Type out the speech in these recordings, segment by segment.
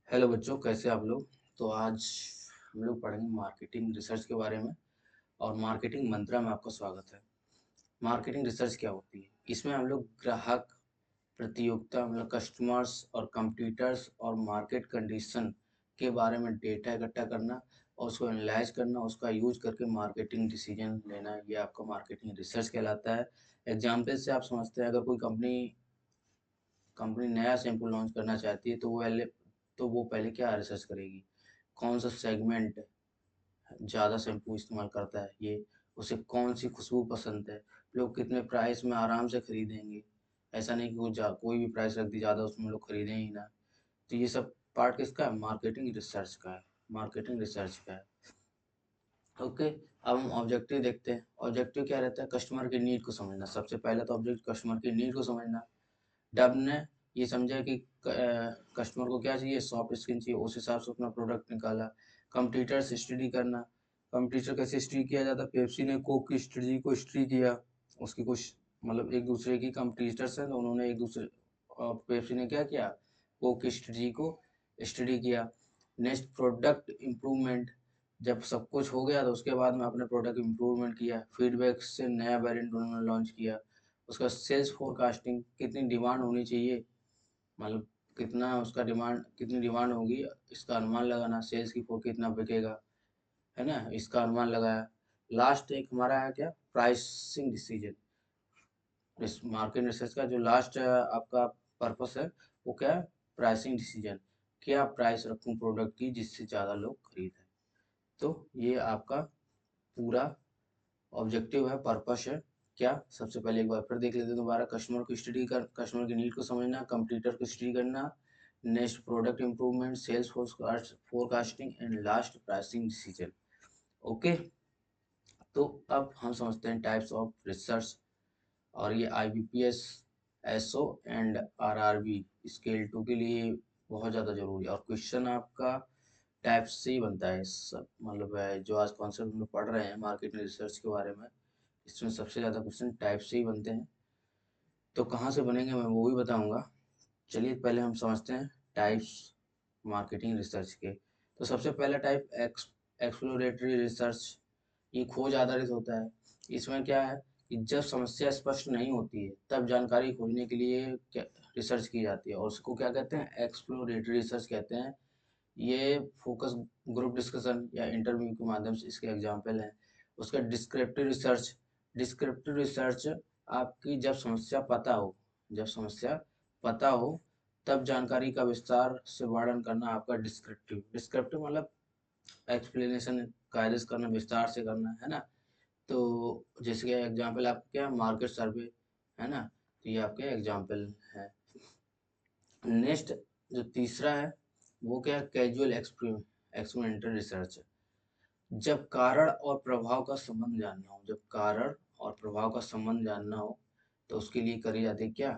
Hello बच्चों, कैसे आप लोग। तो आज हम लोग पढ़ेंगे मार्केटिंग रिसर्च के बारे में। और मार्केटिंग मंत्रा में आपका स्वागत है। मार्केटिंग रिसर्च क्या होती है? इसमें हम लोग ग्राहक, प्रतियोगिता मतलब कस्टमर्स और कंपटीटर्स और मार्केट कंडीशन के बारे में डेटा इकट्ठा करना और उसको एनालाइज करना, उसका यूज करके मार्केटिंग डिसीजन लेना, ये आपका मार्केटिंग रिसर्च कहलाता है। एग्जाम्पल से आप समझते हैं, अगर कोई कंपनी कंपनी नया शैम्पू लॉन्च करना चाहती है तो वो पहले क्या रिसर्च करेगी, कौन सा सेगमेंट ज़्यादा शैम्पू इस्तेमाल करता है, ये उसे कौन सी खुशबू पसंद है, लोग कितने प्राइस में आराम से खरीदेंगे। ऐसा नहीं कि कोई भी प्राइस रख दी ज़्यादा, उसमें लोग खरीदें ही ना। तो ये सब पार्ट किसका है? मार्केटिंग रिसर्च का है। मार्केटिंग रिसर्च का है। ओके। अब हम ऑब्जेक्टिव देखते हैं। ऑब्जेक्टिव क्या रहता है? कस्टमर की नीड को समझना। सबसे पहला तो ऑब्जेक्ट कस्टमर की नीड को समझना। डब ने ये समझा कि कस्टमर को क्या चाहिए, सॉफ्ट स्किन चाहिए, उस हिसाब से अपना प्रोडक्ट निकाला। कंपटीटर्स स्टडी करना। कंपटीटर कैसे स्टडी किया जाता है? पेप्सी ने कोक की स्ट्रेटजी को स्टडी किया। उसकी कुछ मतलब एक दूसरे की कंपटीटर्स हैं तो उन्होंने एक दूसरे पेप्सी ने क्या किया, कोक की स्ट्रेटजी को स्टडी किया। Next, product improvement. जब सब कुछ हो गया तो उसके बाद में अपने प्रोडक्ट इम्प्रूवमेंट किया, फीडबैक से नया वेरिएंट उन्होंने लॉन्च किया। उसका सेल्स फोरकास्टिंग, कितनी डिमांड होनी चाहिए, मतलब कितनी डिमांड होगी, इसका अनुमान लगाना। सेल्स की फोर कितना बिकेगा, है ना, इसका अनुमान लगाया। लास्ट एक हमारा है क्या, प्राइसिंग डिसीजन। इस मार्केट रिसर्च का जो लास्ट आपका पर्पस है वो क्या है? Pricing decision. क्या प्राइस रखूं प्रोडक्ट की जिससे ज़्यादा लोग खरीदें। तो ये आपका पूरा ऑब्जेक्टिव है, पर्पस है। क्या? सबसे पहले एक बार फिर देख लेते हैं दोबारा। कस्टमर की नीड को समझना, कंपटीटर को स्टडी करना, next product improvement, sales forecasting and last pricing decision. Okay. तो अब हम समझते हैं टाइप्स ऑफ रिसर्च। और ये IBPS, SO and RRB scale 2 के लिए बहुत ज़्यादा जरूरी है। और क्वेश्चन आपका टाइप से ही बनता है सब, मतलब जो आज कॉन्सेप्ट में पढ़ रहे हैं मार्केटिंग रिसर्च के बारे में, इसमें सबसे ज़्यादा क्वेश्चन टाइप से ही बनते हैं। तो कहाँ से बनेंगे मैं वो भी बताऊंगा। चलिए पहले हम समझते हैं टाइप्स मार्केटिंग रिसर्च के। तो सबसे पहला टाइप एक्सप्लोरेटरी रिसर्च। ये खोज आधारित होता है। इसमें क्या है कि जब समस्या स्पष्ट नहीं होती है तब जानकारी खोजने के लिए क्या रिसर्च की जाती है, और उसको क्या कहते हैं? एक्सप्लोरेटरी रिसर्च कहते हैं। ये फोकस ग्रुप डिस्कशन या इंटरव्यू के माध्यम से इसके एग्जाम्पल हैं। उसका डिस्क्रिप्टिव रिसर्च। डिस्क्रिप्टिव रिसर्च आपकी जब समस्या पता हो तब जानकारी का विस्तार से वर्णन करना आपका डिस्क्रिप्टिव। डिस्क्रिप्टिव मतलब एक्सप्लेनेशन, कायदे से करना, विस्तार से करना, है ना। तो जैसे कि एग्जाम्पल आपका क्या, मार्केट सर्वे, है ना। तो ये आपके एग्जाम्पल है। नेक्स्ट जो तीसरा है वो क्या है, कैजुअल एक्सपेरिमेंटल रिसर्च। जब कारण और प्रभाव का संबंध जानना हो, जब कारण और प्रभाव का संबंध जानना हो तो उसके लिए करी जाती है क्या,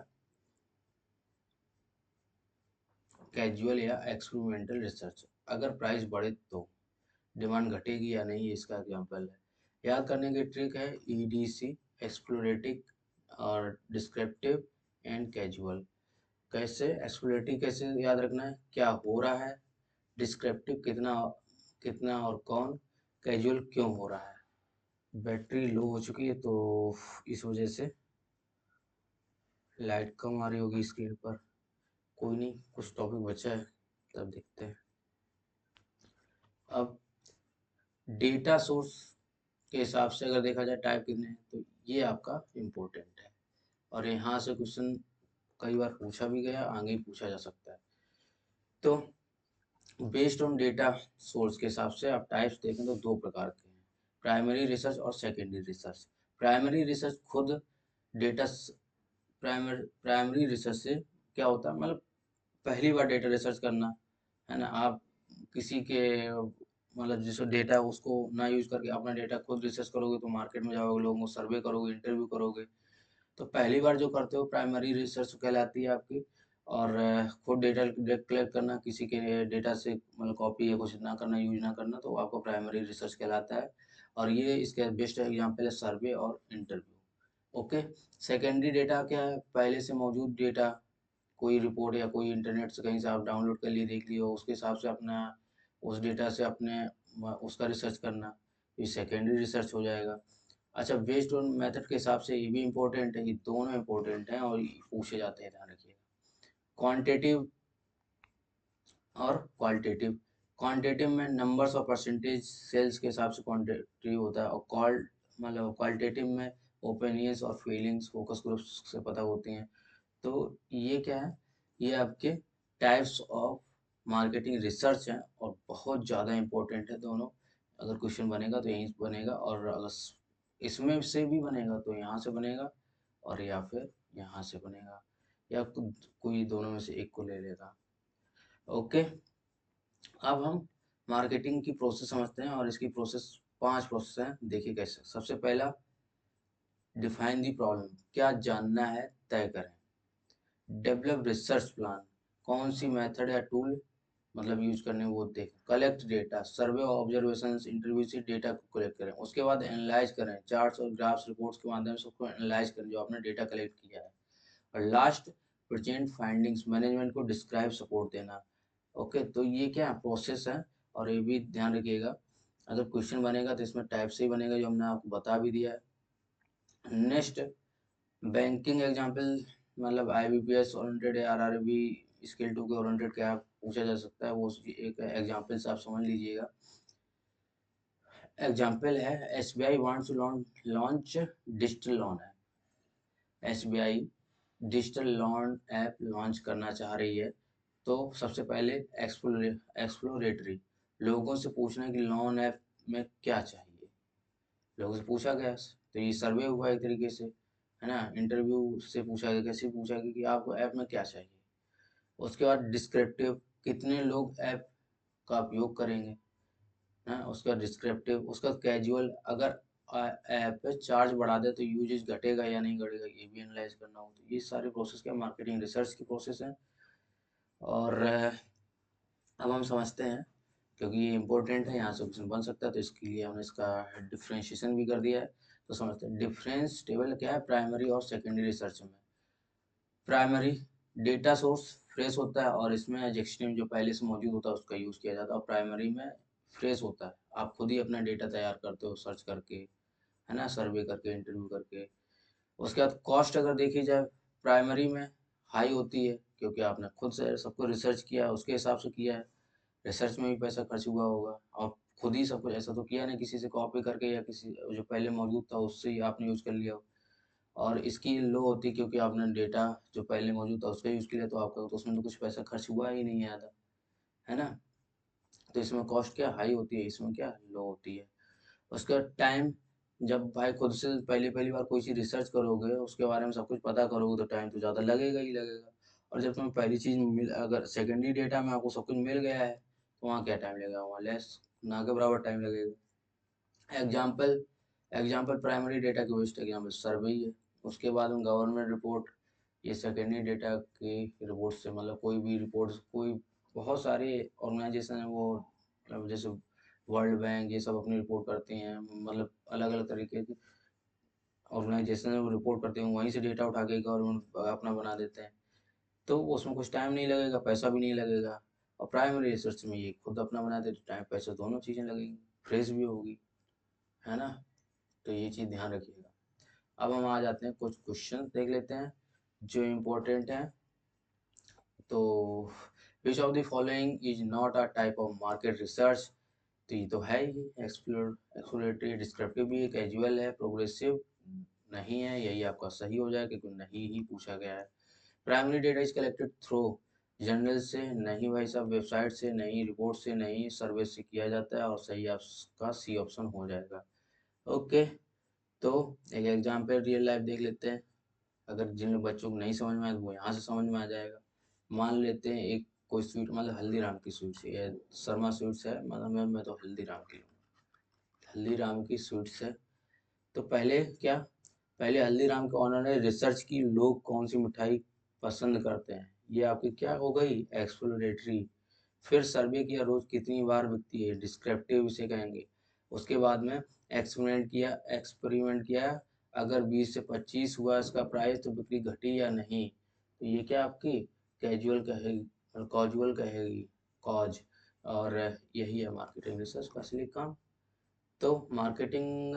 कैजुअल या एक्सपेरिमेंटल रिसर्च। अगर प्राइस बढ़े तो डिमांड घटेगी या नहीं, इसका एग्जाम्पल है। याद करने की ट्रिक है EDC, एक्सप्लोरेटिव और डिस्क्रिप्टिव एंड कैजुअल। कैसे एक्सप्लोरेटिव कैसे याद रखना है, क्या हो रहा है, डिस्क्रिप्टिव कितना कितना और कौन, कैजुअल क्यों हो रहा है। बैटरी लो हो चुकी है तो इस वजह से लाइट कम आ रही होगी स्क्रीन पर। कोई नहीं, कुछ टॉपिक बचा है तब देखते हैं। अब डेटा सोर्स के हिसाब से अगर देखा जाए टाइप कितने हैं तो ये आपका इम्पोर्टेंट है। और यहाँ से क्वेश्चन कई बार पूछा भी गया, आगे भी पूछा जा सकता है। तो बेस्ड ऑन डेटा सोर्स के हिसाब से आप टाइप्स देखें तो दो प्रकार के हैं, प्राइमरी रिसर्च और सेकेंडरी रिसर्च। प्राइमरी रिसर्च खुद डेटा प्राइमरी रिसर्च से क्या होता है, मतलब पहली बार डेटा रिसर्च करना, है ना। आप किसी के मतलब जिसको डेटा है उसको ना यूज करके अपना डेटा खुद रिसर्च करोगे तो मार्केट में जाओगे, लोगों को सर्वे करोगे, इंटरव्यू करोगे। तो पहली बार जो करते हो प्राइमरी रिसर्च कहलाती है आपकी। और खुद डेटा कलेक्ट करना, किसी के डेटा से मतलब कॉपी या कुछ ना करना, यूज ना करना, तो आपको प्राइमरी रिसर्च कहलाता है। और ये इसके बेस्ट एग्जाम्पल है सर्वे और इंटरव्यू। ओके। सेकेंडरी डेटा क्या है, पहले से मौजूद डेटा कोई रिपोर्ट या कोई इंटरनेट से कहीं से आप डाउनलोड कर लिए, देख लिए, उसके हिसाब से अपना उस डेटा से अपने उसका रिसर्च करना, ये सेकेंडरी रिसर्च हो जाएगा। अच्छा, बेस्ड ऑन मेथड के हिसाब से ये भी इम्पोर्टेंट है, ये दोनों इम्पोर्टेंट हैं और ये पूछे जाते हैं, ध्यान रखिएगा। क्वांटिटेटिव और क्वालिटेटिव। क्वांटिटेटिव में नंबर्स और परसेंटेज सेल्स के हिसाब से क्वांटिटेटिव होता है, और क्वालिटेटिव में ओपिनियंस और फीलिंग्स फोकस ग्रुप्स से पता होती हैं। तो ये क्या है, ये आपके टाइप्स ऑफ मार्केटिंग रिसर्च हैं और बहुत ज़्यादा इम्पोर्टेंट है दोनों। अगर क्वेश्चन बनेगा तो यहीं से बनेगा, और अगर इसमें से भी बनेगा तो यहाँ से बनेगा, और या फिर यहाँ से बनेगा, या कोई दोनों में से एक को ले लेगा। ओके, अब हम मार्केटिंग की प्रोसेस समझते हैं, और इसकी प्रोसेस 5 प्रोसेस हैं, देखिए कैसे। सबसे पहला, डिफाइन दी प्रॉब्लम, क्या जानना है तय करें। डेवलप रिसर्च प्लान, कौन सी मेथड या टूल मतलब यूज करने वो देखें। कलेक्ट डेटा, सर्वे ऑब्जर्वेशन इंटरव्यू से डेटा को कलेक्ट करें। उसके बाद एनालाइज करें, चार्ट्स और ग्राफ्स रिपोर्ट्स के माध्यम से उसको एनालाइज करें जो आपने डेटा कलेक्ट किया है। और लास्ट, प्रेजेंट फाइंडिंग्स, मैनेजमेंट को डिस्क्राइब सपोर्ट देना। ओके, तो ये क्या प्रोसेस है, और ये भी ध्यान रखिएगा, अगर क्वेश्चन बनेगा तो इसमें टाइप से ही बनेगा जो हमने आपको बता भी दिया है। नेक्स्ट, बैंकिंग एग्जांपल, मतलब IBPS ओरिएंटेड या RRB स्केल 2 के ओरिएंटेड क्या पूछा जा सकता है, वो उसकी एक एग्जांपल से आप समझ लीजिएगा। एग्जांपल है, SBI wants to launch digital loan है। SBI digital loan app launch करना चाह रही है, तो सबसे पहले एक्सप्लोरेटरी, लोगों से पूछना है कि लोन ऐप में क्या चाहिए। लोगों से पूछा गया, तो ये सर्वे हुआ एक तरीके से, है ना। इंटरव्यू से पूछा गया, कैसे पूछा गया कि आपको ऐप में क्या चाहिए। उसके बाद डिस्क्रिप्टिव, कितने लोग ऐप का उपयोग करेंगे, है। उसका डिस्क्रिप्टिव, उसका कैजुअल, अगर ऐप पे चार्ज बढ़ा दे तो यूजेज घटेगा या नहीं घटेगा, ये भी एनालाइज करना हो। तो ये सारे प्रोसेस क्या मार्केटिंग रिसर्च की प्रोसेस है। और अब हम समझते हैं, क्योंकि ये इंपॉर्टेंट है, यहाँ से क्वेश्चन बन सकता है, तो इसके लिए हमने इसका डिफ्रेंशिएशन भी कर दिया है। तो समझते हैं, डिफरेंस टेबल क्या है प्राइमरी और सेकेंडरी रिसर्च में। प्राइमरी, डेटा सोर्स फ्रेश होता है और इसमें एग्जिस्टिंग जो पहले से मौजूद होता है उसका यूज़ किया जाता है, और प्राइमरी में फ्रेश होता है, आप खुद ही अपना डेटा तैयार करते हो सर्च करके, है ना, सर्वे करके, इंटरव्यू करके। उसके बाद कॉस्ट अगर देखी जाए, प्राइमरी में हाई होती है, क्योंकि आपने खुद से सबको रिसर्च किया है, उसके हिसाब से किया है, रिसर्च में भी पैसा खर्च हुआ होगा, और खुद ही सब कुछ ऐसा तो किया नहीं किसी से कॉपी करके, या किसी जो पहले मौजूद था उससे ही आपने यूज़ कर लिया हो। और इसकी लो होती क्योंकि आपने डेटा जो पहले मौजूद था उसका यूज़ किया, तो आपका तो उसमें तो कुछ पैसा खर्च हुआ ही नहीं है ज़्यादा, है ना। तो इसमें कॉस्ट क्या हाई होती है, इसमें क्या लो होती है। उसका टाइम, जब भाई खुद से पहली पहली बार कोई चीज़ रिसर्च करोगे, उसके बारे में सब कुछ पता करोगे, तो टाइम तो ज़्यादा लगेगा ही लगेगा। और जब तुम्हें पहली चीज़ मिल, अगर सेकेंडरी डेटा में आपको सब कुछ मिल गया है, तो वहाँ क्या टाइम लगेगा, वहाँ लेस, ना के बराबर टाइम लगेगा। एग्जाम्पल, प्राइमरी डेटा की बेस्ट एग्जाम्पल सर्वे ही है। उसके बाद में गवर्नमेंट रिपोर्ट, ये सेकेंडरी डेटा की रिपोर्ट से, मतलब कोई भी रिपोर्ट, कोई बहुत सारे ऑर्गेनाइजेशन है वो, मतलब जैसे वर्ल्ड बैंक, ये सब अपनी रिपोर्ट करती हैं, मतलब अलग अलग तरीके की ऑर्गेनाइजेशन है वो रिपोर्ट करते हैं, वहीं से डेटा उठा के गवर्नमेंट अपना बना देते हैं। तो उसमें कुछ टाइम नहीं लगेगा, पैसा भी नहीं लगेगा। और प्राइमरी रिसर्च में ये खुद अपना बनाते तो टाइम पैसा दोनों चीज़ें लगेंगी, फ्रेश भी होगी, है ना। तो ये चीज़ ध्यान रखिएगा। अब हम आ जाते हैं, कुछ क्वेश्चन देख लेते हैं जो इम्पोर्टेंट हैं। तो which of the following is not a type of market research, तो ये तो है ही, एक्सप्लोरेटरी, डिस्क्रिप्टिव भी है, कैजुअल है, प्रोग्रेसिव नहीं है, यही आपका सही हो जाएगा क्योंकि नहीं ही पूछा गया है। Primary data is collected through journal से, नहीं भाई साहब, वेबसाइट से नहीं, रिपोर्ट से नहीं, सर्वे से किया जाता है, और सही आपका सी ऑप्शन हो जाएगा। ओके, तो एक एग्जाम्पल रियल लाइफ देख लेते हैं, अगर जिन बच्चों को नहीं समझ में आया तो वो यहाँ से समझ में आ जाएगा। मान लेते हैं एक कोई स्वीट, मतलब हल्दीराम की स्वीट्स है, या शर्मा स्वीट्स है, मतलब मैं तो हल्दीराम की लूँ, हल्दीराम की स्वीट्स है। तो पहले क्या, पहले हल्दीराम के ऑनर ने रिसर्च की लोग कौन सी मिठाई पसंद करते हैं, ये आपकी क्या हो गई एक्सप्लोरेटरी। फिर सर्वे किया, रोज कितनी बार बिकती है, डिस्क्रिप्टिव इसे कहेंगे। उसके बाद में एक्सपेरिमेंट किया, अगर 20 से 25 हुआ इसका प्राइस तो बिक्री घटी या नहीं, तो ये क्या आपकी कैजुअल कहेगी, कॉजुअल कहेगी, कॉज, और यही है मार्केटिंग रिसर्च का असली काम। तो मार्केटिंग,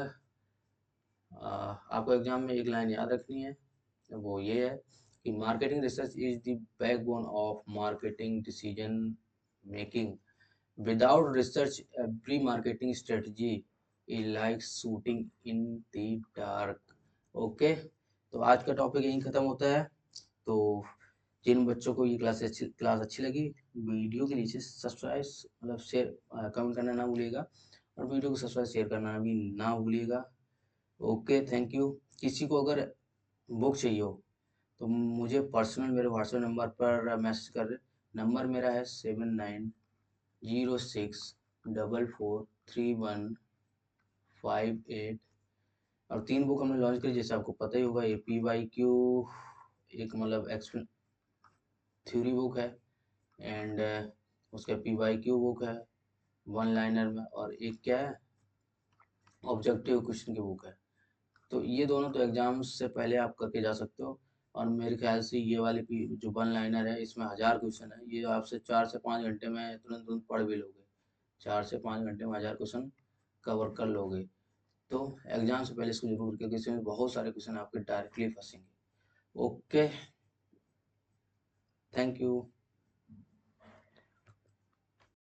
आपको एग्जाम में एक लाइन याद रखनी है, वो ये है कि marketing research is the backbone of marketing decision making. Without research every marketing strategy is like shooting in the dark. Okay, तो आज का टॉपिक यहीं ख़त्म होता है। तो जिन बच्चों को ये क्लास अच्छी लगी, वीडियो के नीचे सब्सक्राइब मतलब शेयर कमेंट करना ना भूलिएगा, और वीडियो को सब्सक्राइब शेयर करना भी ना भूलिएगा। Okay, thank you. किसी को अगर बुक चाहिए हो तो मुझे पर्सनल मेरे व्हाट्सएप नंबर पर मैसेज कर। नंबर मेरा है 7906443158। और 3 बुक हमने लॉन्च करी, जैसे आपको पता ही होगा। ए पी वाई क्यू एक मतलब एक्सप्लेन थ्योरी बुक है, एंड उसका पी वाई क्यू बुक है वन लाइनर में, और एक क्या है, ऑब्जेक्टिव क्वेश्चन की बुक है। तो ये दोनों तो एग्जाम से पहले आप करके जा सकते हो। और मेरे ख्याल से ये वाली जो वन लाइनर है, इसमें 1000 क्वेश्चन है, ये आपसे 4 से 5 घंटे में तुरंत तुरंत पढ़ भी लोगे। 4 से 5 घंटे में 1000 क्वेश्चन कवर कर लोगे। तो एग्जाम से पहले इसको जरूर, क्योंकि इसमें बहुत सारे क्वेश्चन आपके डायरेक्टली फंसेंगे। Okay, thank you.